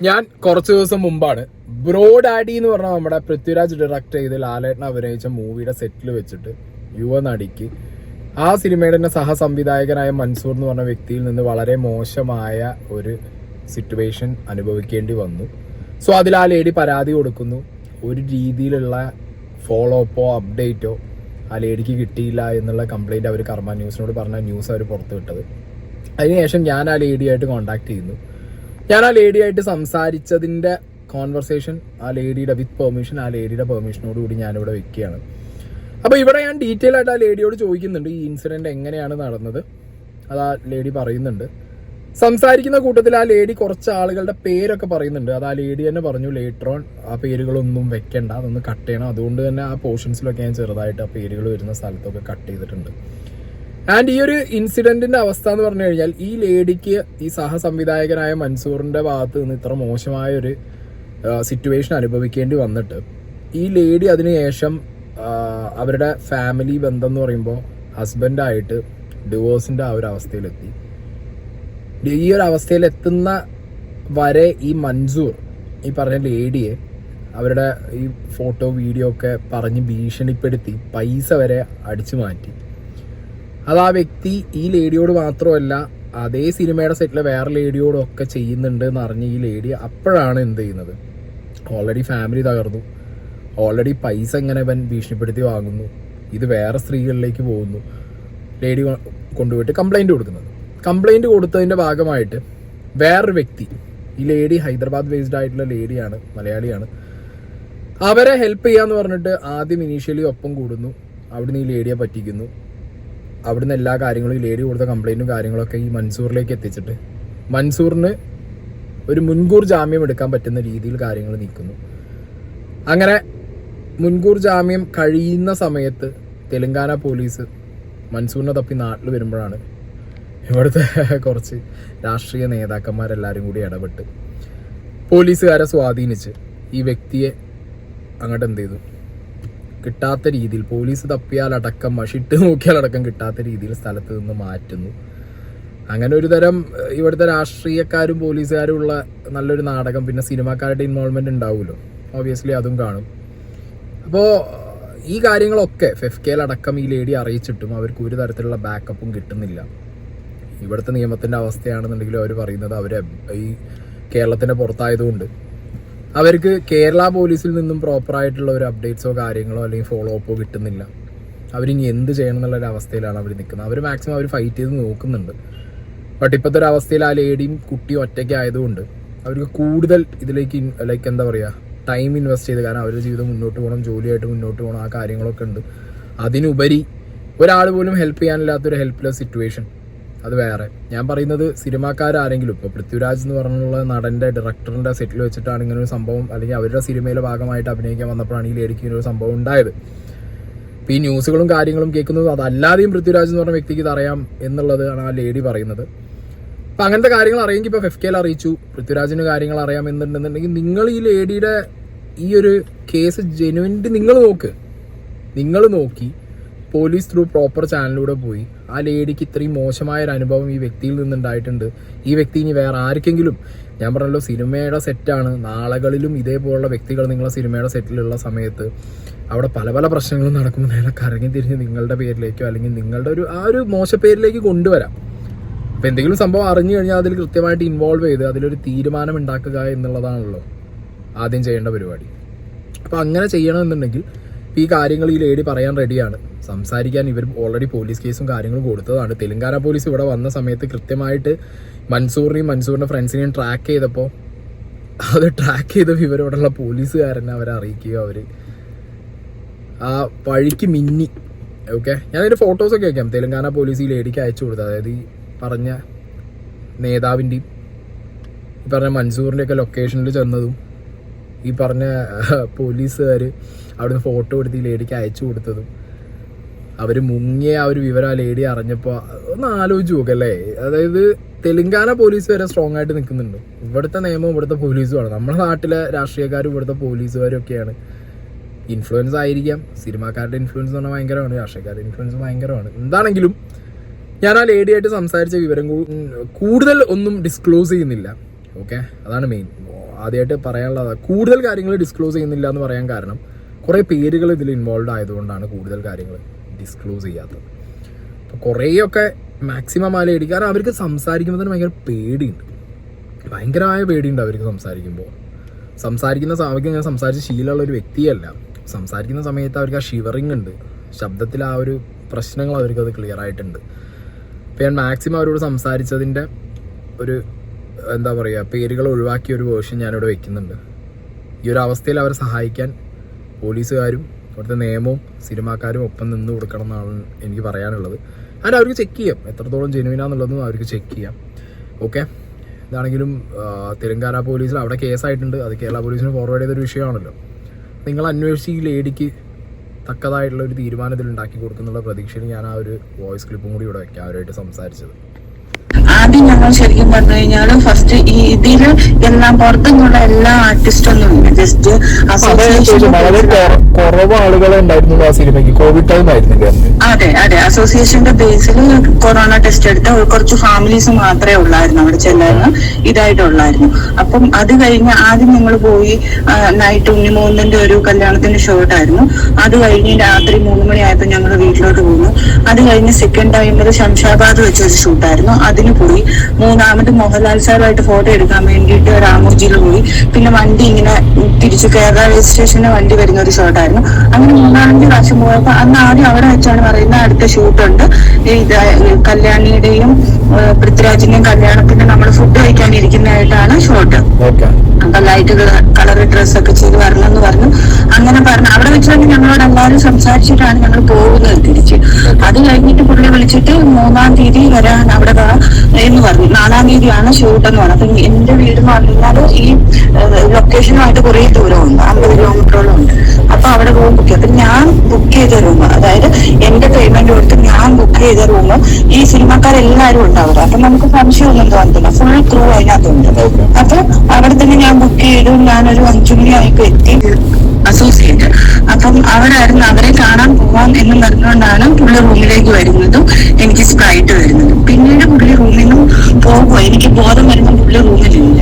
ഞാൻ കുറച്ച് ദിവസം മുമ്പാണ് ബ്രോ ഡാഡി എന്ന് പറഞ്ഞ നമ്മുടെ പൃഥ്വിരാജ് ഡയറക്ട് ചെയ്ത് ലാലേട്ടൻ അഭിനയിച്ച മൂവിയുടെ സെറ്റിൽ വെച്ചിട്ട് യുവനടിക്ക് ആ സിനിമയുടെ തന്നെ സഹസംവിധായകനായ മൻസൂർ എന്ന് പറഞ്ഞ വ്യക്തിയിൽ നിന്ന് വളരെ മോശമായ ഒരു സിറ്റുവേഷൻ അനുഭവിക്കേണ്ടി വന്നു. സോ അതിൽ ആ ലേഡി പരാതി കൊടുക്കുന്നു. ഒരു രീതിയിലുള്ള ഫോളോ അപ്പോ അപ്ഡേറ്റോ ആ ലേഡിക്ക് കിട്ടിയില്ല എന്നുള്ള കംപ്ലൈൻറ്റ് അവർ കർമ്മ ന്യൂസിനോട് പറഞ്ഞ ന്യൂസ് അവർ പുറത്തു വിട്ടത്. അതിനുശേഷം ഞാൻ ആ ലേഡിയായിട്ട് കോൺടാക്ട് ചെയ്യുന്നു. ഞാൻ ആ ലേഡിയായിട്ട് സംസാരിച്ചതിൻ്റെ കോൺവെർസേഷൻ ആ ലേഡിയുടെ വിത്ത് പെർമിഷൻ, ആ ലേഡിയുടെ പെർമിഷനോടുകൂടി ഞാനിവിടെ വെക്കുകയാണ്. അപ്പോൾ ഇവിടെ ഞാൻ ഡീറ്റെയിൽ ആയിട്ട് ആ ലേഡിയോട് ചോദിക്കുന്നുണ്ട് ഈ ഇൻസിഡൻറ്റ് എങ്ങനെയാണ് നടന്നത്. അത് ആ ലേഡി പറയുന്നുണ്ട്. സംസാരിക്കുന്ന കൂട്ടത്തിൽ ആ ലേഡി കുറച്ച് ആളുകളുടെ പേരൊക്കെ പറയുന്നുണ്ട്. അത് ആ ലേഡി തന്നെ പറഞ്ഞു ലേറ്റർ ഓൺ ആ പേരുകളൊന്നും വെക്കണ്ട, അതൊന്ന് കട്ട് ചെയ്യണം. അതുകൊണ്ട് തന്നെ ആ പോർഷൻസിലൊക്കെ ഞാൻ ചെറുതായിട്ട് ആ പേരുകൾ വരുന്ന സ്ഥലത്തൊക്കെ കട്ട് ചെയ്തിട്ടുണ്ട്. ആൻഡ് ഈ ഒരു ഇൻസിഡന്റിന്റെ അവസ്ഥ എന്ന് പറഞ്ഞു കഴിഞ്ഞാൽ ഈ ലേഡിക്ക് ഈ സഹസംവിധായകനായ മൻസൂറിന്റെ ഭാഗത്ത് നിന്ന് ഇത്ര മോശമായ ഒരു സിറ്റുവേഷൻ അനുഭവിക്കേണ്ടി വന്നിട്ട് ഈ ലേഡി അതിനുശേഷം അവരുടെ ഫാമിലി ബന്ധം എന്ന് പറയുമ്പോൾ ഹസ്ബൻഡായിട്ട് ഡിവോഴ്സിന്റെ ആ ഒരു അവസ്ഥയിലെത്തി. ഈ ഒരു അവസ്ഥയിലെത്തുന്ന വരെ ഈ മൻസൂർ ഈ പറഞ്ഞ ലേഡിയെ അവരുടെ ഈ ഫോട്ടോ വീഡിയോ ഒക്കെ പറഞ്ഞ് ഭീഷണിപ്പെടുത്തി പൈസ വരെ അടിച്ചു മാറ്റി. അത് ആ വ്യക്തി ഈ ലേഡിയോട് മാത്രമല്ല അതേ സിനിമയുടെ സെറ്റിലെ വേറെ ലേഡിയോടൊക്കെ ചെയ്യുന്നുണ്ട് എന്ന് അറിഞ്ഞ് ഈ ലേഡി അപ്പോഴാണ് എന്ത് ചെയ്യുന്നത്, ഓൾറെഡി ഫാമിലി തകർന്നു, ഓൾറെഡി പൈസ ഇങ്ങനെ ഇവൻ ഭീഷണിപ്പെടുത്തി വാങ്ങുന്നു, ഇത് വേറെ സ്ത്രീകളിലേക്ക് പോകുന്നു, ലേഡി കൊണ്ടുപോയിട്ട് കംപ്ലൈൻറ്റ് കൊടുക്കുന്നത്. കംപ്ലൈൻറ്റ് കൊടുത്തതിൻ്റെ ഭാഗമായിട്ട് വേറൊരു വ്യക്തി, ഈ ലേഡി ഹൈദരാബാദ് ബേസ്ഡ് ആയിട്ടുള്ള ലേഡിയാണ്, മലയാളിയാണ്, അവരെ ഹെൽപ്പ് ചെയ്യാന്ന് പറഞ്ഞിട്ട് ആദ്യം ഇനീഷ്യലി ഒപ്പം കൂടുന്നു. അവിടുന്ന് ഈ ലേഡിയെ പറ്റിക്കുന്നു. അവിടുന്ന് എല്ലാ കാര്യങ്ങളും ഈ ലേഡി കൊടുത്ത കംപ്ലൈൻറ്റും കാര്യങ്ങളൊക്കെ ഈ മൻസൂറിലേക്ക് എത്തിച്ചിട്ട് മൻസൂറിന് ഒരു മുൻകൂർ ജാമ്യം എടുക്കാൻ പറ്റുന്ന രീതിയിൽ കാര്യങ്ങൾ നീക്കുന്നു. അങ്ങനെ മുൻകൂർ ജാമ്യം കഴിയുന്ന സമയത്ത് തെലങ്കാന പോലീസ് മൻസൂറിനെ തപ്പി നാട്ടിൽ വരുമ്പോഴാണ് ഇവിടുത്തെ കുറച്ച് രാഷ്ട്രീയ നേതാക്കന്മാരെല്ലാവരും കൂടി ഇടപെട്ട് പോലീസുകാരെ സ്വാധീനിച്ച് ഈ വ്യക്തിയെ അങ്ങോട്ട് എന്ത് ചെയ്തു, കിട്ടാത്ത രീതിയിൽ പോലീസ് തപ്പിയാലടക്കം മഷിട്ട് നോക്കിയാലടക്കം കിട്ടാത്ത രീതിയിൽ സ്ഥലത്ത് നിന്ന് മാറ്റുന്നു. അങ്ങനെ ഒരു തരം ഇവിടുത്തെ രാഷ്ട്രീയക്കാരും പോലീസുകാരും ഉള്ള നല്ലൊരു നാടകം. പിന്നെ സിനിമാക്കാരുടെ ഇൻവോൾവ്മെന്റ് ഉണ്ടാവുമല്ലോ, ഓബിയസ്ലി അതും കാണും. അപ്പോൾ ഈ കാര്യങ്ങളൊക്കെ ഫെഫ്കേലടക്കം ഈ ലേഡി അറിയിച്ചിട്ടും അവർക്ക് ഒരു തരത്തിലുള്ള ബാക്കപ്പും കിട്ടുന്നില്ല. ഇവിടുത്തെ നിയമത്തിന്റെ അവസ്ഥയാണെന്നുണ്ടെങ്കിലും അവർ പറയുന്നത് അവർ ഈ കേരളത്തിന്റെ പുറത്തായതുകൊണ്ട് അവർക്ക് കേരള പോലീസിൽ നിന്നും പ്രോപ്പറായിട്ടുള്ള ഒരു അപ്ഡേറ്റ്സോ കാര്യങ്ങളോ അല്ലെങ്കിൽ ഫോളോ അപ്പോ കിട്ടുന്നില്ല. അവരിനി എന്ത് ചെയ്യണം എന്നുള്ളൊരു അവസ്ഥയിലാണ് അവർ നിൽക്കുന്നത്. അവർ മാക്സിമം അവർ ഫൈറ്റ് ചെയ്ത് നോക്കുന്നുണ്ട്. ബട്ട് ഇപ്പോഴത്തെ ഒരു അവസ്ഥയിൽ ആ ലേഡിയും കുട്ടിയും ഒറ്റയ്ക്ക് ആയതുകൊണ്ട് അവർക്ക് കൂടുതൽ ഇതിലേക്ക് ലൈക്ക് എന്താ പറയുക ടൈം ഇൻവെസ്റ്റ് ചെയ്ത്, കാരണം അവരുടെ ജീവിതം മുന്നോട്ട് പോകണം, ജോലിയായിട്ട് മുന്നോട്ട് പോകണം, ആ കാര്യങ്ങളൊക്കെ ഉണ്ട്. അതിനുപരി ഒരാൾ പോലും ഹെൽപ്പ് ചെയ്യാനില്ലാത്തൊരു ഹെൽപ്ലെസ് സിറ്റുവേഷൻ, അത് വേറെ. ഞാൻ പറയുന്നത് സിനിമാക്കാരാരെങ്കിലും ഇപ്പോൾ പൃഥ്വിരാജ് എന്ന് പറഞ്ഞുള്ള നടന്റെ ഡയറക്ടറിന്റെ സെറ്റിൽ വെച്ചിട്ടാണ് ഇങ്ങനെ ഒരു സംഭവം, അല്ലെങ്കിൽ അവരുടെ സിനിമയിലെ ഭാഗമായിട്ട് അഭിനയിക്കാൻ വന്നപ്പോഴാണ് ഈ ലേഡിക്ക് ഇങ്ങനെ ഒരു സംഭവം ഉണ്ടായത്. ഇപ്പോൾ ഈ ന്യൂസുകളും കാര്യങ്ങളും കേൾക്കുന്നത് അതല്ലാതെയും പൃഥ്വിരാജ് എന്ന് പറഞ്ഞ വ്യക്തിക്ക് ഇത് അറിയാം എന്നുള്ളതാണ് ആ ലേഡി പറയുന്നത്. അപ്പം അങ്ങനത്തെ കാര്യങ്ങൾ അറിയെങ്കിൽ ഇപ്പോൾ ഫെഫ്കേൽ അറിയിച്ചു, പൃഥ്വിരാജിന് കാര്യങ്ങൾ അറിയാം എന്നുണ്ടെന്നുണ്ടെങ്കിൽ നിങ്ങൾ ഈ ലേഡിയുടെ ഈ ഒരു കേസ് ജെനുവിൻലി നിങ്ങൾ നോക്കി പോലീസ് ത്രൂ പ്രോപ്പർ ചാനലിലൂടെ പോയി ആ ലേഡിക്ക് ഇത്രയും മോശമായ ഒരു അനുഭവം ഈ വ്യക്തിയിൽ നിന്നുണ്ടായിട്ടുണ്ട്. ഈ വ്യക്തി ഇനി വേറെ ആർക്കെങ്കിലും, ഞാൻ പറഞ്ഞല്ലോ സിനിമയുടെ സെറ്റാണ്, നാളുകളിലും ഇതേപോലുള്ള വ്യക്തികൾ നിങ്ങളെ സിനിമയുടെ സെറ്റിലുള്ള സമയത്ത് അവിടെ പല പല പ്രശ്നങ്ങളും നടക്കുമ്പോൾ നേരെ കറങ്ങി തിരിഞ്ഞ് നിങ്ങളുടെ പേരിലേക്കോ അല്ലെങ്കിൽ നിങ്ങളുടെ ആ ഒരു മോശപ്പേരിലേക്ക് കൊണ്ടുവരാം. അപ്പം എന്തെങ്കിലും സംഭവം അറിഞ്ഞു കഴിഞ്ഞാൽ അതിൽ കൃത്യമായിട്ട് ഇൻവോൾവ് ചെയ്ത് അതിലൊരു തീരുമാനം ഉണ്ടാക്കുക എന്നുള്ളതാണല്ലോ ആദ്യം ചെയ്യേണ്ട പരിപാടി. അപ്പം അങ്ങനെ ചെയ്യണമെന്നുണ്ടെങ്കിൽ ഈ കാര്യങ്ങൾ ഈ ലേഡി പറയാൻ റെഡിയാണ്, സംസാരിക്കാൻ. ഇവർ ഓൾറെഡി പോലീസ് കേസും കാര്യങ്ങളും കൊടുത്തതാണ്. തെലങ്കാന പോലീസ് ഇവിടെ വന്ന സമയത്ത് കൃത്യമായിട്ട് മൻസൂറിന്റെ ഫ്രണ്ട്സിനെയും ട്രാക്ക് ചെയ്തപ്പോൾ അത് ട്രാക്ക് ചെയ്ത വിവരമുള്ള പോലീസുകാരനെ അവരെ അറിയിക്കുക. അവർ ആ വഴിക്ക് മിന്നി. ഓക്കെ, ഞാൻ അതിൻ്റെ ഫോട്ടോസൊക്കെ വയ്ക്കാം. തെലങ്കാന പോലീസ് ഈ ലേഡിക്ക് അയച്ചു കൊടുത്തത്, അതായത് ഈ പറഞ്ഞ നേതാവിൻ്റെയും ഈ പറഞ്ഞ മൻസൂറിൻ്റെയൊക്കെ ലൊക്കേഷനിൽ ചെന്നതും ഈ പറഞ്ഞ പോലീസുകാർ അവിടുന്ന് ഫോട്ടോ എടുത്ത് ഈ ലേഡിക്ക് അയച്ചു കൊടുത്തതും അവർ മുങ്ങിയ ആ ഒരു വിവരം ആ ലേഡി അറിഞ്ഞപ്പോൾ ഒന്ന് ആലോചിച്ച് നോക്കല്ലേ. അതായത് തെലങ്കാന പോലീസ് വരെ സ്ട്രോങ് ആയിട്ട് നിൽക്കുന്നുണ്ട്. ഇവിടുത്തെ നിയമവും ഇവിടുത്തെ പോലീസുമാണ്. നമ്മുടെ നാട്ടിലെ രാഷ്ട്രീയക്കാരും ഇവിടുത്തെ പോലീസുകാരും ഒക്കെയാണ്. ഇൻഫ്ലുവൻസ് ആയിരിക്കാം, സിനിമാക്കാരുടെ ഇൻഫ്ലുവൻസ് എന്ന് പറഞ്ഞാൽ ഭയങ്കരമാണ്, രാഷ്ട്രീയക്കാരുടെ ഇൻഫ്ലുവൻസ് ഭയങ്കരമാണ്. എന്താണെങ്കിലും ഞാൻ ആ ലേഡിയായിട്ട് സംസാരിച്ച വിവരം കൂടുതൽ ഒന്നും ഡിസ്ക്ലോസ് ചെയ്യുന്നില്ല. ഓക്കെ, അതാണ് മെയിൻ. ആദ്യമായിട്ട് പറയാനുള്ളത് കൂടുതൽ കാര്യങ്ങൾ ഡിസ്ക്ലോസ് ചെയ്യുന്നില്ല എന്ന് പറയാൻ കാരണം കുറേ പേരുകൾ ഇതിൽ ഇൻവോൾവ് ആയതുകൊണ്ടാണ് കൂടുതൽ കാര്യങ്ങൾ ഡിസ്ക്ലോസ് ചെയ്യാത്തത്. അപ്പോൾ കുറേയൊക്കെ മാക്സിമം ആലയിടിക്കും. കാരണം അവർക്ക് സംസാരിക്കുമ്പോൾ തന്നെ ഭയങ്കര പേടിയുണ്ട്, ഭയങ്കരമായ പേടിയുണ്ട് അവർക്ക് സംസാരിക്കുന്ന സമയത്ത്. ഞാൻ സംസാരിച്ച് ശീലമുള്ള ഒരു വ്യക്തിയല്ല. സംസാരിക്കുന്ന സമയത്ത് അവർക്ക് ആ ഷിവറിങ് ഉണ്ട്, ശബ്ദത്തിൽ ആ ഒരു പ്രശ്നങ്ങൾ അവർക്കത് ക്ലിയർ ആയിട്ടുണ്ട്. അപ്പോൾ ഞാൻ മാക്സിമം അവരോട് സംസാരിച്ചതിൻ്റെ ഒരു എന്താ പറയുക പേരുകൾ ഒഴിവാക്കിയ ഒരു വേർഷൻ ഞാനിവിടെ വെക്കുന്നുണ്ട്. ഈ ഒരു അവസ്ഥയിൽ അവരെ സഹായിക്കാൻ പോലീസുകാരും അവിടുത്തെ നിയമവും സിനിമാക്കാരും ഒപ്പം നിന്ന് കൊടുക്കണം എന്നാണ് എനിക്ക് പറയാനുള്ളത്. അതിന് അവർക്ക് ചെക്ക് ചെയ്യാം എത്രത്തോളം ജെനുവിനാന്നുള്ളതും അവർക്ക് ചെക്ക് ചെയ്യാം. ഓക്കെ, ഇതാണെങ്കിലും തെലങ്കാന പോലീസിൽ അവിടെ കേസായിട്ടുണ്ട്. അത് കേരള പോലീസിന് ഫോർവേഡ് ചെയ്തൊരു വിഷയമാണല്ലോ. നിങ്ങൾ അന്വേഷിച്ച് ഈ ലേഡിക്ക് തക്കതായിട്ടുള്ള ഒരു തീരുമാനത്തിൽ ഉണ്ടാക്കി കൊടുക്കുന്നുള്ള പ്രതീക്ഷയിൽ ഞാൻ ആ ഒരു വോയിസ് ക്ലിപ്പും കൂടി ഇവിടെ വെക്കാം അവരായിട്ട് സംസാരിച്ചത്. ആദ്യം ഞങ്ങൾ ശരിക്കും പറഞ്ഞു കഴിഞ്ഞാൽ ഫസ്റ്റ് ഈ ഇതില് എല്ലാം പുറത്തുനിന്നുള്ള എല്ലാ ആർട്ടിസ്റ്റൊന്നും ഇല്ല, ജസ്റ്റ് കുറവ് ആളുകളെ ഉണ്ടായിരുന്നു ആ സിനിമയ്ക്ക്. കോവിഡ് ടൈം ആയിരുന്നില്ല? അതെ, അസോസിയേഷന്റെ ബേസിൽ കൊറോണ ടെസ്റ്റ് എടുത്ത കുറച്ച് ഫാമിലീസ് മാത്രമേ ഉള്ളായിരുന്നു അവിടെ ചെല്ലായിരുന്നു, ഇതായിട്ടുള്ളായിരുന്നു. അപ്പം അത് കഴിഞ്ഞ് ആദ്യം ഞങ്ങൾ പോയി നൈറ്റ് ഉണ്ണിമോഹന്റെ ഒരു കല്യാണത്തിന്റെ ഷോട്ട് ആയിരുന്നു. അത് കഴിഞ്ഞ് രാത്രി 3 മണിയായപ്പോൾ ഞങ്ങൾ വീട്ടിലോട്ട് പോന്നു. അത് കഴിഞ്ഞ് സെക്കൻഡ് ടൈമിൽ ശംഷാബാദ് വെച്ചൊരു ഷൂട്ടായിരുന്നു, അതിന് പോയി. മൂന്നാമത് മോഹൻലാൽ സാറുമായിട്ട് ഫോട്ടോ എടുക്കാൻ വേണ്ടിയിട്ട് രാമോജിയിൽ പോയി. പിന്നെ വണ്ടി ഇങ്ങനെ തിരിച്ചു കേരള രജിസ്ട്രേഷന്റെ വണ്ടി വരുന്ന ഒരു ഷോട്ടായിരുന്നു. അങ്ങനെ 3-5 പ്രാവശ്യം പോയപ്പോൾ അന്ന് ആദ്യം അവിടെ വെച്ചാണ് പറയുന്നത് അടുത്ത ഷൂട്ടുണ്ട്, ഇത് കല്യാണിയുടെയും പൃഥ്വിരാജിന്റെയും കല്യാണത്തിന് നമ്മൾ ഫുഡ് കഴിക്കാനിരിക്കുന്നതായിട്ടാണ് ഷോട്ട്. അപ്പൊ ലൈറ്റ് കളർ ഡ്രസ്സൊക്കെ ചെയ്ത് വരണം എന്ന് പറഞ്ഞു. അങ്ങനെ പറഞ്ഞു അവിടെ വെച്ചാൽ ഞങ്ങളോട് എല്ലാവരും സംസാരിച്ചിട്ടാണ് ഞങ്ങൾ പോകുന്നത് തിരിച്ച്. അത് കഴിഞ്ഞിട്ട് പുള്ളി വിളിച്ചിട്ട് 3-ാം തീയതി വരാൻ അവിടെ എന്ന് പറഞ്ഞു. 4-ാം തീയതിയാണ് ഷൂട്ട് എന്ന് പറഞ്ഞു. അപ്പൊ എന്റെ വീട് എന്ന് പറഞ്ഞാൽ ഈ ലൊക്കേഷനുമായിട്ട് കുറെ ദൂരമുണ്ട്, 50 കിലോമീറ്ററോളം ഉണ്ട്. അപ്പൊ അവിടെ റൂം ബുക്ക് ചെയ്തു. ഞാൻ ബുക്ക് ചെയ്ത റൂം, അതായത് എന്റെ പേയ്മെന്റ് കൊടുത്ത് ഞാൻ ബുക്ക് ചെയ്ത റൂം ഈ സിനിമക്കാരെല്ലാരും ഉണ്ട് അവിടെ. അപ്പൊ നമുക്ക് സംശയമൊന്നും തോന്നത്തില്ല, ഫുൾ ക്രൂ അതിനകത്തുണ്ട്. അപ്പൊ അവിടെ തന്നെ ഞാൻ ബുക്ക് ചെയ്തു. ഞാനൊരു 5 മണിയായപ്പോ എത്തി അസോസിയേറ്റ്. അപ്പം അവരായിരുന്നു, അവരെ കാണാൻ പോവാം എന്ന് പറഞ്ഞുകൊണ്ടാണ് പുള്ളി റൂമിലേക്ക് വരുന്നതും എനിക്ക് സ്പ്രൈറ്റ് വരുന്നതും. പിന്നീട് പുള്ളി റൂമിൽ നിന്നും പോകുക, എനിക്ക് ബോധം വരുന്ന പുള്ളി റൂമിലില്ല.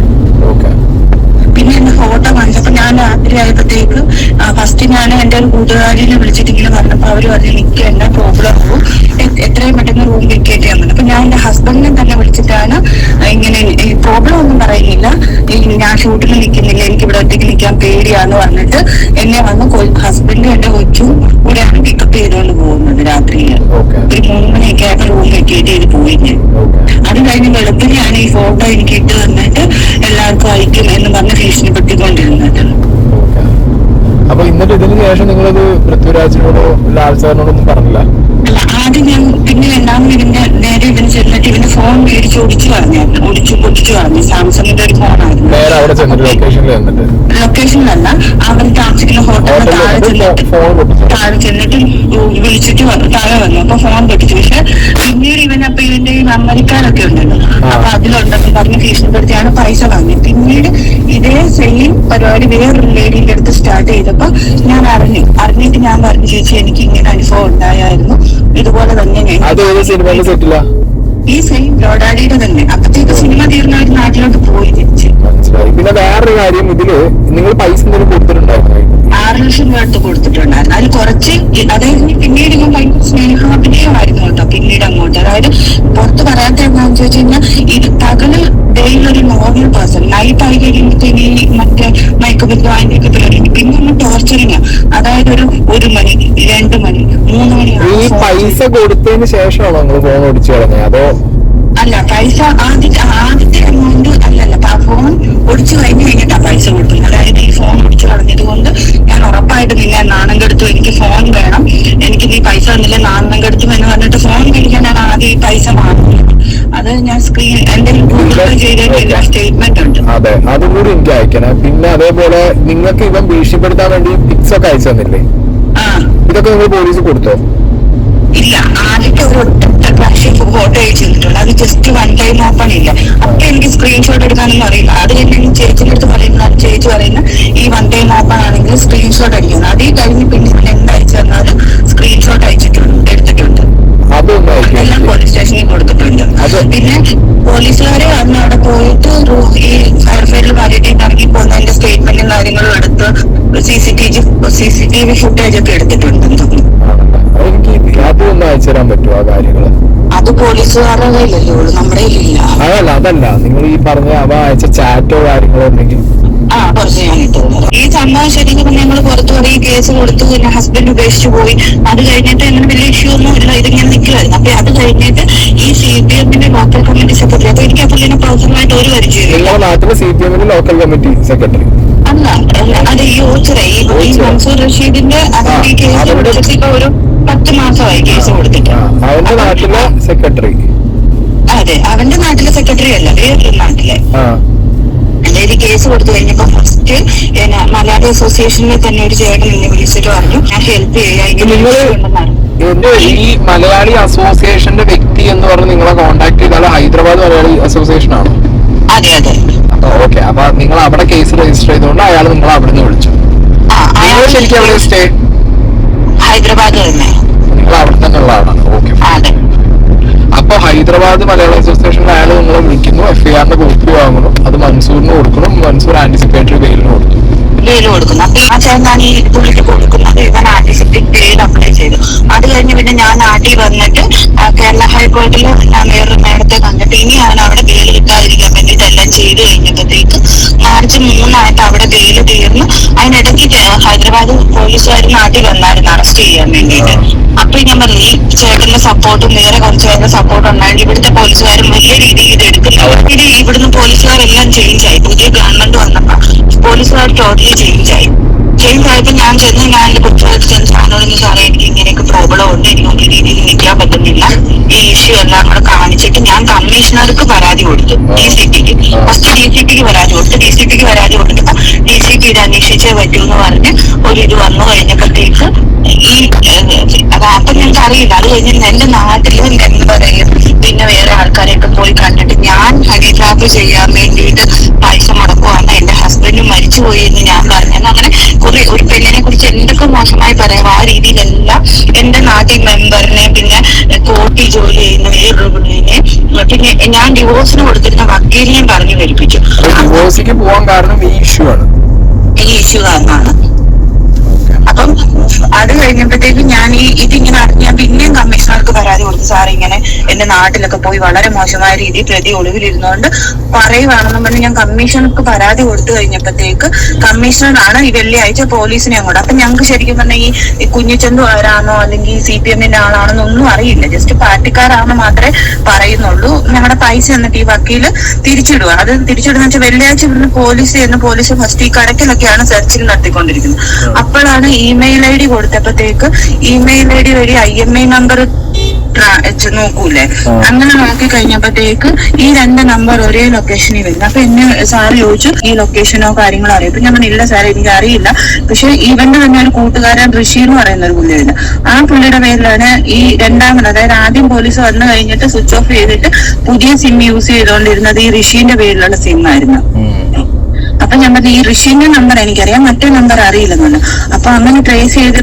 പിന്നെ എന്റെ ഫോട്ടോ കാണിച്ചപ്പോ ഞാൻ രാത്രി ആയപ്പോഴത്തേക്ക് ഫസ്റ്റ് ഞാൻ എന്റെ ഒരു കൂട്ടുകാരിനെ വിളിച്ചിട്ട് ഇങ്ങനെ പറഞ്ഞപ്പോ അവര് പറഞ്ഞു എനിക്ക് എന്നാ പ്രോബ്ലം ആവും, എത്രയും പെട്ടെന്ന് റൂം വെക്കേറ്റ് ചെയ്യാൻ പറഞ്ഞു. അപ്പൊ ഞാൻ എന്റെ ഹസ്ബൻഡിനെ തന്നെ വിളിച്ചിട്ടാണ് ഇങ്ങനെ പ്രോബ്ലം ഒന്നും പറയുന്നില്ല, ഞാൻ ഷൂട്ടിൽ നിൽക്കുന്നില്ല, എനിക്ക് ഇവിടെ ഒറ്റയ്ക്ക് നിൽക്കാൻ പേടിയാന്ന് പറഞ്ഞിട്ട് എന്നെ വന്ന് ഹസ്ബൻഡും എന്റെ കൊച്ചും കൂടെയാണ് പിക്കപ്പ് ചെയ്തുകൊണ്ട് പോകുന്നത്. രാത്രി ഒരു 3 മണിയൊക്കെ ആയപ്പോ റൂം വെക്കേറ്റ് ചെയ്ത് പോയി ഞാൻ. അത് കഴിഞ്ഞ് വെളുപ്പിനെയാണ് ഈ ഫോട്ടോ എനിക്ക് ഇട്ട് തന്നിട്ട് എല്ലാവർക്കും അയക്കും എന്ന് പറഞ്ഞ് ഭീഷണിപ്പെടുത്തിക്കൊണ്ടിരുന്നത്. അപ്പൊ ഇന്നത്തെ ഇതിന് ശേഷം നിങ്ങളത് പൃഥ്വിരാജിനോടോ ലാൽ സാറിനോടൊന്നും പറഞ്ഞില്ല? അല്ല, ആദ്യം ഞാൻ പിന്നെ രണ്ടാമത് നേരെ ഇതിന് ചെന്നിട്ട് ഇവന്റെ ഫോൺ മേടിച്ച് ഒടിച്ചു പൊട്ടിച്ചു കളഞ്ഞു. സാംസങ്ങിന്റെ ഒരു ഫോണായിരുന്നു. ലൊക്കേഷനിലല്ല, അവർ താമസിക്കുന്ന ഹോട്ടലിൽ താഴെ ചെന്നിട്ട് വിളിച്ചിട്ട് താഴെ വന്നു. അപ്പൊ ഫോൺ പൊട്ടിച്ചു. പക്ഷെ പിന്നീട് ഇവനപ്പൊ ഇവന്റെ അമേരിക്കാനൊക്കെ ഉണ്ടല്ലോ, അപ്പൊ അതിലുണ്ടെന്ന് പറഞ്ഞ് ഭീഷണിപ്പെടുത്തിയാണ് പൈസ വാങ്ങിയത്. പിന്നീട് ഇതേ സെയിം പരിപാടി വേറൊരു ലേഡിന്റെ അടുത്ത് സ്റ്റാർട്ട് ചെയ്തപ്പോ ഞാൻ അറിഞ്ഞിട്ട് ഞാൻ പറഞ്ഞു, ചേച്ചി എനിക്ക് ഇങ്ങനെ അനുഭവം ഉണ്ടായിരുന്നു, ഇതുപോലെ തന്നെ ഈ സെയിം ബ്രോഡാഡിയുടെ തന്നെ. അപ്പത്തേക്ക് സിനിമ തീർന്നവർ നാട്ടിലോട്ട് പോയി തിരിച്ച്. പിന്നെ വേറൊരു കാര്യം, ഇതില് നിങ്ങൾ പൈസ കൊടുത്തിട്ടുണ്ടായിരുന്നു? 6 ലക്ഷം രൂപ അടുത്ത് കൊടുത്തിട്ടുണ്ടായിരുന്നു. അതിൽ കുറച്ച്, അതായത് പിന്നീട് ഞാൻ ഭയങ്കര സ്നേഹാഭിനയമായിരുന്നു കേട്ടോ. പിന്നീട് അങ്ങോട്ട്, അതായത് പുറത്ത് പറയാത്ത എന്താണെന്ന് ചോദിച്ചു കഴിഞ്ഞാൽ ഇത് പകല് ഡെയിലൊരു നോർമൽ പേഴ്സൺ, നൈറ്റ് ആയി കഴിയുമ്പോഴത്തേക്ക് മറ്റേ മയക്കുമരുന്ന് അതിന്റെയൊക്കെ പേരുണ്ട്. പിന്നെ ഒന്ന് ടോർച്ചറിങ്, അതായത് ഒരു 1 മണി 2 മണി 3 മണി. ഈ പൈസ കൊടുത്തതിന് ശേഷമാണോ നിങ്ങൾ ഫോൺ ഓടിച്ചു കളഞ്ഞത് അതോ? അല്ല, പൈസ ആദ്യത്തെ എമൗണ്ട് അല്ലല്ല, ഫോൺ ഒടിച്ചു കഴിഞ്ഞിട്ടാ പൈസ കൊടുക്കുന്നത്. അതായത് ഈ ഫോൺ ഒടിച്ചു കളഞ്ഞത് കൊണ്ട് ഞാൻ ഉറപ്പായിട്ട് നിന്നെ നാണം കെടുത്തു, എനിക്ക് ഫോൺ വേണം, എനിക്ക് നീ പൈസ തന്നില്ല നാണം കെടുത്തും എന്ന് പറഞ്ഞിട്ട് ഫോൺ മേടിക്കാൻ ഞാൻ ആദ്യം ഈ പൈസ വാങ്ങുന്നത്. അത് ഞാൻ സ്ക്രീൻ എന്റെ ഗൂഗിൾ പേ ചെയ്ത സ്റ്റേറ്റ്മെന്റ് ഉണ്ട്. അതെ, അതും കൂടി എനിക്ക് അയക്കണം. പിന്നെ അതേപോലെ നിങ്ങൾക്ക് ഇവൻ ഭീഷണിപ്പെടുത്താൻ വേണ്ടി പിക്സ് ഒക്കെ അയച്ചു തന്നില്ലേ? ഇതൊക്കെ നിങ്ങൾ പോലീസ് കൊടുത്തോ? ഇല്ല, ആദ്യത്തെ ഒരു പ്രാവശ്യം ഫോട്ടോ അയച്ചു തന്നിട്ടുണ്ട്. അത് ജസ്റ്റ് 1 ടൈം ഓപ്പൺ ഇല്ല. അപ്പൊ എനിക്ക് സ്ക്രീൻഷോട്ട് എടുക്കാനൊന്നും അറിയില്ല. അത് കഴിഞ്ഞ് ചേച്ചിന്റെ അടുത്ത് പറയുന്നത്, ചേച്ചി പറയുന്ന ഈ 1 ടൈം ഓപ്പൺ ആണെങ്കിൽ സ്ക്രീൻഷോട്ട് അടിക്കുന്നത്. അതേ കഴിഞ്ഞ് പിന്നെ എന്തയച്ചു തന്നാലും സ്ക്രീൻഷോട്ട് എടുത്തിട്ടുണ്ട്. അതെല്ലാം പോലീസ് സ്റ്റേഷനിൽ കൊടുത്തിട്ടുണ്ട്. പിന്നെ പോലീസുകാര് അന്ന് അവിടെ പോയിട്ട് ഈ ഫയർഫൈറ്ററിൽ മാറിയിട്ട് ഇറങ്ങി പോകുന്നതിന്റെ സ്റ്റേറ്റ്മെന്റും കാര്യങ്ങളും എടുത്ത് CCTV ഫുട്ടേജ് ഒക്കെ എടുത്തിട്ടുണ്ടെന്ന് തോന്നുന്നു. എനിക്ക് അതൊന്നും അയച്ചു തരാൻ പറ്റുമോ ആ കാര്യങ്ങള്? അത് പോലീസുകാരുടെ കയ്യിലല്ലേ ഉള്ളൂ, നമ്മുടെ കയ്യിലില്ല. അതല്ല നിങ്ങൾ ഈ പറഞ്ഞ അവ അയച്ച ചാറ്റോ കാര്യങ്ങളോ ഉണ്ടെങ്കിൽ കുറച്ച് ഞാൻ ഇട്ടുതരാം. ഈ സംഭവം ശരിക്കും ഞങ്ങൾ പുറത്തു പോയി കേസ് കൊടുത്തു, പിന്നെ ഹസ്ബൻഡ് ഉപേക്ഷിച്ചു പോയി. അത് കഴിഞ്ഞിട്ട് അങ്ങനെ വലിയ ഇഷ്യൂ ഒന്നും ഇല്ല, ഇതിങ്ങനെ നിൽക്കുമായിരുന്നു. അപ്പൊ അത് കഴിഞ്ഞിട്ട് ഈ CPM ലോക്കൽ കമ്മിറ്റി സെക്രട്ടറി, അപ്പൊ എനിക്ക് ആ പുള്ളിനെ പേഴ്സണലായിട്ട് ഒരു പരിചയം. നിങ്ങളുടെ നാട്ടിലെ CPM ലോക്കൽ കമ്മിറ്റി സെക്രട്ടറി അല്ല, അത് ഈ ഓച്ചിറ ഈ മൻസൂർ റഷീദിന്റെ ഈ കേസ് കൊടുത്തിട്ട് ഇപ്പൊ ഒരു 10 മാസമായി കേസ് കൊടുത്തിട്ട്. അവന്റെ നാട്ടിലെ സെക്രട്ടറി? അതെ, അവന്റെ നാട്ടിലെ സെക്രട്ടറി അല്ല, വേറൊരു നാട്ടിലെ. അതായത് കേസ് കൊടുത്തു കഴിഞ്ഞപ്പോ ഫസ്റ്റ് മലയാളി അസോസിയേഷനിലെ തന്നെ ഒരു ചേട്ടൻ എന്നെ വിളിച്ചിട്ട് പറഞ്ഞു ഞാൻ ഹെൽപ്പ് ചെയ്യാം. ഈ മലയാളി അസോസിയേഷന്റെ വ്യക്തി എന്ന് പറഞ്ഞ് നിങ്ങളെ കോൺടാക്ട് ചെയ്താൽ ഹൈദരാബാദ് മലയാളി അസോസിയേഷൻ ആണോ? അതെ അതെ. ഓക്കെ, അപ്പൊ നിങ്ങൾ അവിടെ കേസ് രജിസ്റ്റർ ചെയ്തുകൊണ്ട് അയാൾ നിങ്ങൾ അവിടെ നിന്ന് വിളിച്ചു. ശരിക്കും അവിടെ സ്റ്റേ ഹൈദരാബാദ് തന്നെ. നിങ്ങൾ അവിടെ തന്നെ ഉള്ള ആളാണ്. ഓക്കെ. അപ്പൊ ഹൈദരാബാദ് മലയാള അസോസിയേഷനിൽ അയാൾ നിങ്ങളെ വിളിക്കുന്നു, FIR കോപ്പി വാങ്ങണം, അത് മൻസൂറിന് കൊടുക്കണം. മൻസൂർ ആന്റിസിപ്പേറ്ററി ബെയിലിന് കൊടുക്കും. അപ്പൊ ആ ചേർന്നാണ് ഈ പുള്ളിക്ക് കൊടുക്കുന്നത്. ഇവൻ ആന്റിസിപ്പേറ്ററി ബെയിൽ അപ്ലൈ ചെയ്തു. അത് കഴിഞ്ഞ് പിന്നെ ഞാൻ നാട്ടിൽ വന്നിട്ട് കേരള ഹൈക്കോടതിയിൽ ഞാൻ വേറൊരു നേരത്തെ കണ്ടിട്ട് ഇനിയാണ് അവിടെ ബെയിൽ കിട്ടാതിരിക്കാൻ വേണ്ടിയിട്ട് എല്ലാം ചെയ്ത് കഴിഞ്ഞപ്പോഴത്തേക്ക് മാർച്ച് 3 അവിടെ ബെയിൽ തീർന്നു. അതിനിടയ്ക്ക് ഹൈദരാബാദ് പോലീസുകാർ നാട്ടിൽ വന്നായിരുന്നു അറസ്റ്റ് ചെയ്യാൻ വേണ്ടിയിട്ട്. അപ്പൊ ഞാൻ പറഞ്ഞു ഈ ചേട്ടന്റെ സപ്പോർട്ടും വേറെ കുറച്ച് പേരുടെ സപ്പോർട്ട് ഉണ്ടായിരുന്നു. ഇവിടുത്തെ പോലീസുകാരും വലിയ രീതിയിൽ ഇത് എടുക്കുന്നു. ഇവിടുന്ന് പോലീസുകാരെല്ലാം ചേഞ്ച് ആയി. പുതിയ ഗവൺമെന്റ് വന്നപ്പോ പോലീസുകാർ ടോട്ടലി ചേഞ്ച് ആയപ്പോ ഞാൻ ചെന്ന് എന്റെ കുട്ടികൾക്ക് ചെന്ന് സാറിനോട് സാറേ എനിക്ക് ഇങ്ങനെയൊക്കെ പ്രോബ്ലം ഉണ്ട്, എനിക്ക് ഒരു രീതിയിൽ നിൽക്കാൻ പറ്റുന്നില്ല, ഈ ഇഷ്യൂ എല്ലാം കൂടെ കാണിച്ചിട്ട് ഞാൻ കമ്മീഷണർക്ക് പരാതി കൊടുത്തു. DCPക്ക് ഫസ്റ്റ് DCPക്ക് പരാതി കൊടുത്തു. DCPക്ക് പരാതി കൊടുത്തപ്പോ DCP ഇത് അന്വേഷിച്ചേ പറ്റൂ എന്ന് പറഞ്ഞ് ഒരു ഇത് വന്നു കഴിഞ്ഞപ്പോഴത്തേക്ക് അപ്പൊ ഞങ്ങൾക്ക് അറിയില്ല. അത് കഴിഞ്ഞിട്ട് എന്റെ നാട്ടില് എന്താ പറയും പിന്നെ വേറെ ആൾക്കാരെയൊക്കെ പോയി കണ്ടിട്ട് ഞാൻ ഹണി ട്രാപ്പ് ചെയ്യാൻ വേണ്ടിയിട്ട് പൈസ മുടക്കുവാണ്, എന്റെ ഹസ്ബൻഡ് മരിച്ചുപോയി എന്ന് ഞാൻ പറഞ്ഞത്. അങ്ങനെ കുറെ ഒരു പെണ്ണിനെ കുറിച്ച് എന്തൊക്കെ മോശമായി പറയാം ആ രീതിയിലെല്ലാം എന്റെ നാട്ടിൽ മെമ്പറിനെ, പിന്നെ കോർട്ടിൽ ജോലി ചെയ്യുന്ന വേറൊരു പെണ്ണിനെ, പിന്നെ ഞാൻ ഡിവോഴ്സിന് കൊടുത്തിരുന്ന വക്കീലിനെയും പറഞ്ഞു വരിപ്പിച്ചു. ഡിവോഴ്സിക്ക് പോകാൻ കാരണം ഈ ഇഷ്യൂ കാരണമാണ്. അപ്പം അത് കഴിഞ്ഞപ്പോഴത്തേക്ക് ഞാൻ ഇതിങ്ങനെ അറിഞ്ഞാൽ പിന്നെയും കമ്മീഷണർക്ക് പരാതി കൊടുത്തു. സാർ ഇങ്ങനെ എന്റെ നാട്ടിലൊക്കെ പോയി വളരെ മോശമായ രീതിയിൽ പ്രതി ഒളിവിലിരുന്നുകൊണ്ട് പറയുവാണെന്നും പറഞ്ഞ് ഞാൻ കമ്മീഷണർക്ക് പരാതി കൊടുത്തു കഴിഞ്ഞപ്പോഴത്തേക്ക് കമ്മീഷണറാണ് ഈ വെള്ളിയാഴ്ച പോലീസിനെ അങ്ങോട്ട്. അപ്പൊ ഞങ്ങൾക്ക് ശരിക്കും പറഞ്ഞാൽ ഈ കുഞ്ഞിച്ചന്തു ആരാണോ അല്ലെങ്കിൽ CPMന്റെ ആളാണെന്നോ ഒന്നും അറിയില്ല. ജസ്റ്റ് പാർട്ടിക്കാരാണെന്ന് മാത്രമേ പറയുന്നുള്ളൂ. ഞങ്ങളുടെ പൈസ എന്നിട്ട് ഈ വക്കീല് തിരിച്ചിടുക. അത് തിരിച്ചിടുന്ന വെച്ചാൽ വെള്ളിയാഴ്ച ഇവിടുന്ന് പോലീസ് ഫസ്റ്റ് ഈ കടക്കിലൊക്കെയാണ് സെർച്ചിങ് നടത്തിക്കൊണ്ടിരിക്കുന്നത്. അപ്പോഴാണ് ഇമെയിൽ ID കൊടുത്തപ്പോഴത്തേക്ക് ഇമെയിൽ ID വഴി IMEI നമ്പർ നോക്കൂലേ, അങ്ങനെ നോക്കി കഴിഞ്ഞപ്പോഴത്തേക്ക് ഈ 2 നമ്പർ ഒരേ ലൊക്കേഷനിൽ വരുന്നു. അപ്പൊ എന്നെ സാറ് ചോദിച്ചു ഈ ലൊക്കേഷനോ കാര്യങ്ങളോ അറിയാം. അപ്പൊ ഞാൻ ഇല്ല സാറേ എനിക്ക് അറിയില്ല. പക്ഷെ ഇവന്റെ തന്നെ ഒരു കൂട്ടുകാരൻ ഋഷി എന്ന് പറയുന്ന ഒരു പുള്ളിയുണ്ട്. ആ പുള്ളിയുടെ പേരിലാണ് ഈ രണ്ടാമത്, അതായത് ആദ്യം പോലീസ് വന്നു കഴിഞ്ഞിട്ട് സ്വിച്ച് ഓഫ് ചെയ്തിട്ട് പുതിയ സിം യൂസ് ചെയ്തുകൊണ്ടിരുന്നത് ഈ ഋഷിന്റെ പേരിലുള്ള സിം ആയിരുന്നു. അപ്പൊ ഞാൻ പറഞ്ഞു ഈ ഋഷിന്റെ നമ്പർ എനിക്കറിയാം, മറ്റേ നമ്പർ അറിയില്ലെന്നുണ്ട്. അപ്പൊ അങ്ങനെ ട്രേസ് ചെയ്ത്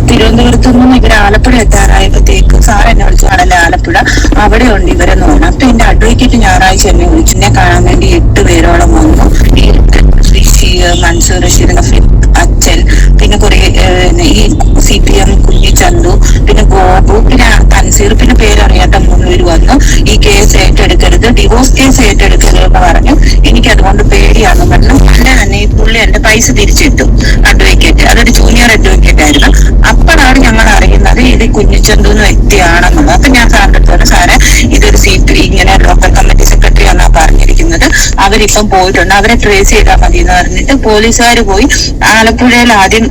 തിരുവനന്തപുരത്ത് നിന്നും ഇവര് ആലപ്പുഴ എത്താറായപ്പോഴത്തേക്ക് സാർ എന്നെ വിളിച്ചു, ആണല്ലേ ആലപ്പുഴ, അവിടെ ഉണ്ട് ഇവരെന്ന് പറഞ്ഞു. അപ്പൊ എന്റെ അഡ്വക്കേറ്റ് ഞായറാഴ്ച എന്നെ വിളിച്ചു. എന്നെ കാണാൻ വേണ്ടി 8 പേരോളം വന്നു. ഈ ഋഷി, മൻസൂർ റഷീദിന്റെ അച്ഛൻ, പിന്നെ കുറെ ഈ CPM കുഞ്ഞിച്ചന്തു, പിന്നെ ഗോപു, പിന്നെ തൻസീർ, പിന്നെ പേരറിയാത്ത 3 പേര് വന്നു. ഈ കേസ് ഏറ്റെടുക്കരുത്, ഡിവോഴ്സ് കേസ് ഏറ്റെടുക്കരുത് എന്ന് പറഞ്ഞു. എനിക്ക് അതുകൊണ്ട് പേടിയാണെന്ന് പറഞ്ഞു. പിന്നെ തന്നെ ഈ പുള്ളി എന്റെ പൈസ തിരിച്ചിട്ടു. അഡ്വക്കേറ്റ്, അതൊരു ജൂനിയർ അഡ്വക്കേറ്റ് ആയിരുന്നു. അപ്പോഴാണ് ഞങ്ങൾ അറിയുന്നത് ഇത് കുഞ്ഞിച്ചന്തു എന്ന വ്യക്തിയാണെന്നുള്ളത്. അപ്പൊ ഞാൻ സാറിന്റെ അടുത്ത് പറഞ്ഞു, സാറെ ഇതൊരു ഇങ്ങനെ ലോക്കൽ കമ്മിറ്റി സെക്രട്ടറി ആണെന്നാ പറഞ്ഞിരിക്കുന്നത്, അവരിപ്പം പോയിട്ടുണ്ട്, അവരെ ട്രേസ് ചെയ്താൽ മതി എന്ന് പറഞ്ഞിട്ട് പോലീസുകാർ പോയി ആലപ്പുഴയിൽ ആദ്യം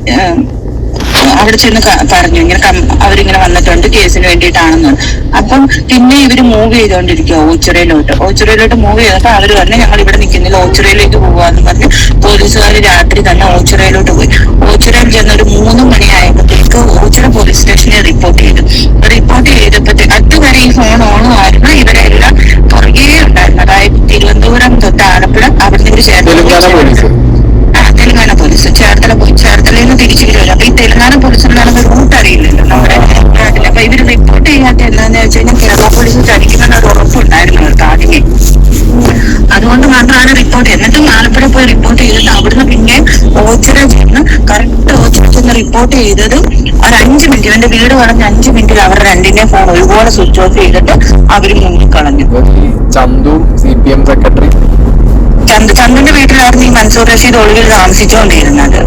അവിടെ ചെന്ന് പറഞ്ഞു ഇങ്ങനെ അവരിങ്ങനെ വന്നിട്ടുണ്ട് കേസിന് വേണ്ടിയിട്ടാണെന്ന്. അപ്പം പിന്നെ ഇവര് മൂവ് ചെയ്തോണ്ടിരിക്കുക ഓച്ചിറയിലോട്ട് മൂവ് ചെയ്തപ്പോ അവര് പറഞ്ഞു ഞങ്ങൾ ഇവിടെ നിൽക്കുന്നില്ല, ഓച്ചിറയിലേക്ക് പോവാന്ന് പറഞ്ഞ് പോലീസുകാർ രാത്രി തന്നെ ഓച്ചിറയിലോട്ട് പോയി. ഓച്ചിറയിൽ ചെന്ന് ഒരു 3 മണിയായപ്പോഴത്തേക്ക് ഓച്ചിറ പോലീസ് സ്റ്റേഷനിൽ റിപ്പോർട്ട് ചെയ്തപ്പോഴത്തേക്ക് അതുവരെ ഈ ഫോൺ ഓണും ആയിരുന്നു. ഇവരെല്ലാം പുറകെ ഉണ്ടായിരുന്നു. അതായത് തിരുവനന്തപുരം തൊട്ട് ആലപ്പുഴ, അവിടെ നിന്ന് തെലങ്കാന പോലീസ് ചേർത്തലയിൽ നിന്ന് തിരിച്ചു വരും. അപ്പൊ ഈ തെലങ്കാന പോലീസിനുള്ള റൂട്ട് അറിയില്ലല്ലോ നമ്മുടെ നാട്ടിൽ. അപ്പൊ ഇവര് റിപ്പോർട്ട് ചെയ്യാത്ത എന്താന്ന് വെച്ച് കഴിഞ്ഞാൽ കേരള പോലീസ് ചടിക്കുന്ന ഒരു ഉറപ്പുണ്ടായിരുന്നു അവർക്ക് ആദ്യമേ. പോയി റിപ്പോർട്ട് ചെയ്തിട്ട് അവിടുന്ന് പിന്നെ ഓച്ചിറ ചെന്ന് കറക്റ്റ് ഓച്ചിറ ചെന്ന് റിപ്പോർട്ട് ചെയ്തത് ഒരു 5 മിനിറ്റ്, എന്റെ വീട് പറഞ്ഞ 5 മിനിറ്റിൽ അവർ രണ്ടിന്റെ ഫോൺ ഒരുപോലെ സ്വിച്ച് ഓഫ് ചെയ്തിട്ട് അവര് മുങ്ങിക്കളഞ്ഞു. ചന്തു CPM സെക്രട്ടറി ചന്തുന്റെ വീട്ടിലായിരുന്നു ഈ മൻസൂർ റഷീദ് ഒളിവിൽ താമസിച്ചുകൊണ്ടിരുന്നത്.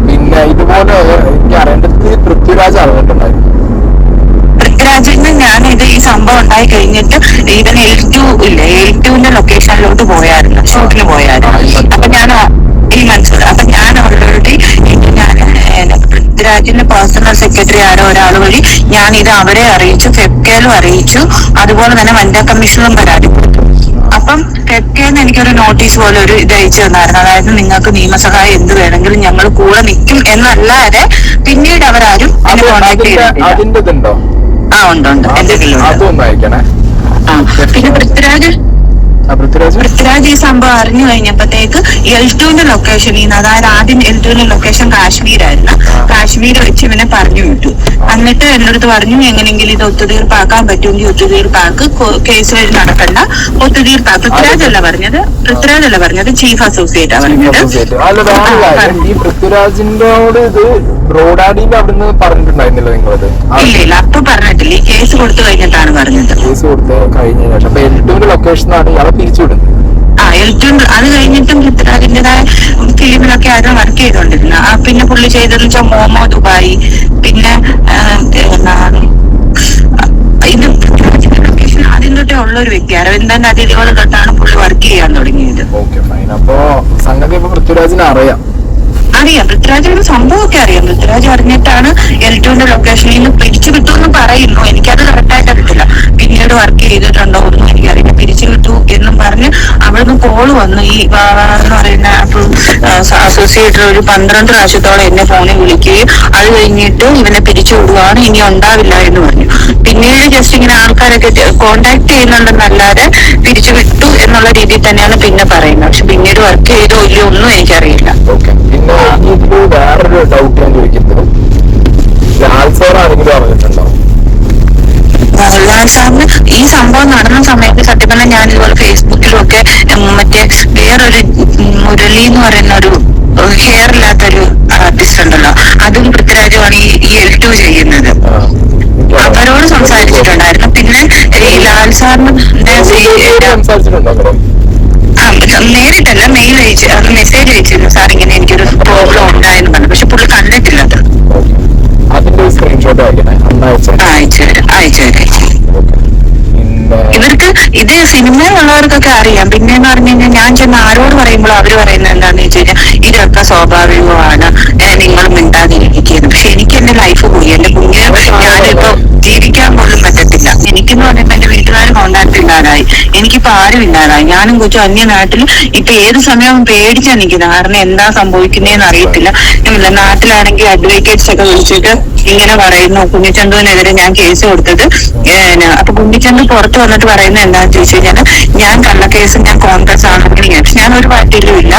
പിന്നെ ഇതുപോലെ എനിക്ക് അറിയേണ്ടത് പൃഥ്വിരാജ് അറിഞ്ഞിട്ടുണ്ടായിരുന്നു. പൃഥ്വിരാജിന് ഞാൻ ഈ സംഭവം ഉണ്ടായി കഴിഞ്ഞിട്ട് ഇവൻ L2 ഇല്ലേ, L2ന്റെ ലൊക്കേഷനിലോട്ട് പോയായിരുന്നു, ഷൂട്ടിന് പോയായിരുന്നു. അപ്പൊ ഞാൻ ഈ മൻസൂർ, അപ്പൊ ഞാൻ ഓൾറെഡി ഞാൻ പൃഥ്വിരാജിന്റെ പേഴ്സണൽ സെക്രട്ടറി ആരോ ഒരാൾ വഴി ഞാൻ ഇത് അവരെ അറിയിച്ചു, ഫെബ്കയിലും അറിയിച്ചു, അതുപോലെ തന്നെ വനിതാ കമ്മീഷനിലും പരാതി കൊടുത്തു. അപ്പം ഫെബ്കയിൽ എനിക്കൊരു നോട്ടീസ് പോലെ ഒരു ഇത് അയച്ചു തന്നായിരുന്നു. അതായത് നിങ്ങൾക്ക് നിയമസഹായം എന്ത് വേണമെങ്കിലും ഞങ്ങൾ കൂടെ നിൽക്കും എന്നല്ലാതെ പിന്നീട് അവരാരും എന്നെ കോൺടാക്ട് ചെയ്തിട്ടില്ല. ഉണ്ട് എന്തെങ്കിലും. പിന്നെ പൃഥ്വിരാജ് ഈ സംഭവം അറിഞ്ഞു കഴിഞ്ഞപ്പോഴത്തേക്ക് L2ന്റെ ലൊക്കേഷനിൽ നിന്ന്, അതായത് ആദ്യം L2ന്റെ ലൊക്കേഷൻ കാശ്മീരായിരുന്നു, കാശ്മീർ വെച്ച് ഇവനെ പറഞ്ഞു വിട്ടു. എന്നിട്ട് എന്നോട് പറഞ്ഞു എങ്ങനെയെങ്കിലും ഇത് ഒത്തുതീർപ്പാക്കാൻ പറ്റുമെങ്കിൽ ഒത്തുതീർപ്പാക്ക്, കേസ് വഴി നടക്കണ്ട, ഒത്തുതീർപ്പാക്ക്. പൃഥ്വിരാജല്ല പറഞ്ഞത്, ചീഫ് അസോസിയേറ്റാ പറഞ്ഞത്. ഈ പൃഥ്വിരാജിനോട് ഇത് ബ്രോഡാഡിന്റെ അവിടുന്ന് പറഞ്ഞിട്ടുണ്ടായിരുന്നില്ല നിങ്ങളത്? ഇല്ല, അപ്പൊ പറഞ്ഞിട്ടില്ല. ഈ കേസ് കൊടുത്തു കഴിഞ്ഞിട്ടാണ് പറഞ്ഞത്. കേസ് കൊടുത്ത് കഴിഞ്ഞ ശേഷം L2ന്റെ ലൊക്കേഷനാണ് ഇയാളെ പിരിച്ചുവിടുന്നത്. L2 അത് കഴിഞ്ഞിട്ടും പൃഥ്വിരാജിന്റേതായ ഫിലിമിലൊക്കെ ആരും വർക്ക് ചെയ്തോണ്ടിരുന്ന. പിന്നെ പുള്ളി ചെയ്തെന്ന് വെച്ചാൽ മോമോ ദുബായി, പിന്നെ ഇത് പൃഥ്വിരാജിന്റെ ലൊക്കേഷൻ ആദ്യം തൊട്ടേ ഉള്ള ഒരു വ്യക്തി. അരവിന്ദന്റെ അതിഥികളെ തൊട്ടാണ് പുള്ളി വർക്ക് ചെയ്യാൻ തുടങ്ങിയത്. അപ്പൊ സംഗതി പൃഥ്വിരാജിനെ അറിയാം. പൃഥ്വിരാജിന്റെ സംഭവമൊക്കെ അറിയാം. പൃഥ്വിരാജ് അറിഞ്ഞിട്ടാണ് L2ന്റെ ലൊക്കേഷനിൽ നിന്ന് പിരിച്ചു വിട്ടു എന്ന് പറയുന്നു. എനിക്കത് കറക്റ്റായിട്ട് അറിയില്ല. പിന്നീട് വർക്ക് ചെയ്തിട്ടുണ്ടോ ഒന്നും എനിക്കറിയില്ല. പിരിച്ചു വിട്ടു എന്നും പറഞ്ഞ് അവിടുന്ന് കോള് വന്നു. ഈ എന്ന് പറയുന്ന അസോസിയേറ്റർ ഒരു 12 പ്രാവശ്യത്തോളം എന്നെ ഫോണിൽ വിളിക്കുകയും അത് കഴിഞ്ഞിട്ട് ഇവനെ പിരിച്ചു വിടുകയാണ്, ഇനി ഉണ്ടാവില്ല എന്ന് പറഞ്ഞു. പിന്നീട് ജസ്റ്റ് ഇങ്ങനെ ആൾക്കാരൊക്കെ കോണ്ടാക്ട് ചെയ്യുന്നുണ്ടെന്നല്ലാതെ പിരിച്ചു വിട്ടു എന്നുള്ള രീതിയിൽ തന്നെയാണ് പിന്നെ പറയുന്നത്. പക്ഷെ പിന്നീട് വർക്ക് ചെയ്തോ ഇല്ലയോ ഒന്നും എനിക്കറിയില്ല. പിന്നെ ഇതില് വേറൊരു ഡൗട്ട് ഞാൻ ചോദിക്കുന്നത്, ലാൽ സാർ ആണെങ്കിലും അറിഞ്ഞിട്ടുണ്ടോ? ലാൽ സാറിന് ഈ സംഭവം നടന്ന സമയത്ത് സത്യം പറഞ്ഞാൽ ഞാൻ ഇതുപോലെ ഫേസ്ബുക്കിലൊക്കെ മറ്റേ വേറൊരു മുരളി എന്ന് പറയുന്ന ഒരു ഹെയർ ഇല്ലാത്തൊരു ആർട്ടിസ്റ്റ് ഉണ്ടല്ലോ, അതും പൃഥ്വിരാജുമാണ് ഈ L2 ചെയ്യുന്നത്. അവരോട് സംസാരിച്ചിട്ടുണ്ടായിരുന്നു. പിന്നെ ഈ ലാൽ സാറിന് നേരിട്ടല്ല, മെയിൽ അയച്ചു, മെസ്സേജ് അയച്ചിരുന്നു, സാർ ഇങ്ങനെ എനിക്കൊരു പ്രോബ്ലം ഉണ്ടായെന്ന് പറഞ്ഞു. പക്ഷെ പുള്ളി കണ്ടിട്ടില്ല. അയച്ചുതരാം. ഇവർക്ക് ഇത് സിനിമയിലുള്ളവർക്കൊക്കെ അറിയാം. പിന്നെന്ന് പറഞ്ഞു കഴിഞ്ഞാൽ ഞാൻ ചെന്ന് ആരോട് പറയുമ്പോൾ അവര് പറയുന്നത് എന്താന്ന് വെച്ച് കഴിഞ്ഞാൽ ഇതൊക്കെ സ്വാഭാവികമാണ്, നിങ്ങൾ മിണ്ടാതിരിക്കുന്നത്. പക്ഷെ എനിക്ക് എന്റെ ലൈഫ് പോയി, എന്റെ കുഞ്ഞിന് ഞാനിപ്പോ ജീവിക്കാൻ പോലും പറ്റത്തില്ല. എനിക്കെന്ന് പറയുമ്പോ എന്റെ വീട്ടുകാർ കോണ്ടാക്ട് ഇല്ലാതായി, എനിക്കിപ്പോ ആരും ഇല്ലാതായി. ഞാനും കൊച്ചും അന്യനാട്ടിൽ ഇപ്പൊ ഏത് സമയവും പേടിച്ചാ നിൽക്കുന്നത്. കാരണം എന്താ സംഭവിക്കുന്നതെന്ന് അറിയത്തില്ല. നാട്ടിലാണെങ്കിൽ അഡ്വക്കേറ്റ്സ് ഒക്കെ വിളിച്ചിട്ട് ഇങ്ങനെ പറയുന്നു, കുഞ്ഞിച്ചന്തുവിനെതിരെ ഞാൻ കേസ് കൊടുത്തത്. അപ്പൊ കുഞ്ഞിച്ചന്തു പുറത്ത് വന്നിട്ട് പറയുന്നത് എന്താണെന്ന് ചോദിച്ചു കഴിഞ്ഞാൽ ഞാൻ കള്ളക്കേസ്, ഞാൻ കോൺഗ്രസ് ആണെങ്കിൽ പക്ഷെ ഞാൻ ഒരു പാർട്ടിയിലും ഇല്ല.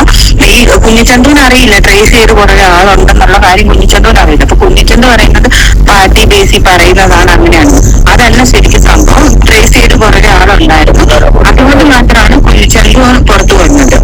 ഈ കുഞ്ഞിച്ചന്തുവിന് അറിയില്ല ട്രേസ് ചെയ്ത് കുറെ ആളുണ്ടെന്നുള്ള കാര്യം കുഞ്ഞിച്ചന്തുവിന് അറിയില്ല. അപ്പൊ കുഞ്ഞിച്ചന്തു പറയുന്നത് പാർട്ടി ബേസിൽ പറയുന്നതാണ്, അങ്ങനെയാണ്. അതല്ല ശരിക്കും സംഭവം. ട്രേസ് ചെയ്ത് കുറെ ആളുണ്ടായിരുന്നു, അതുകൊണ്ട് മാത്രമാണ് കുഞ്ഞിച്ചന്തു പുറത്തു വന്നത്.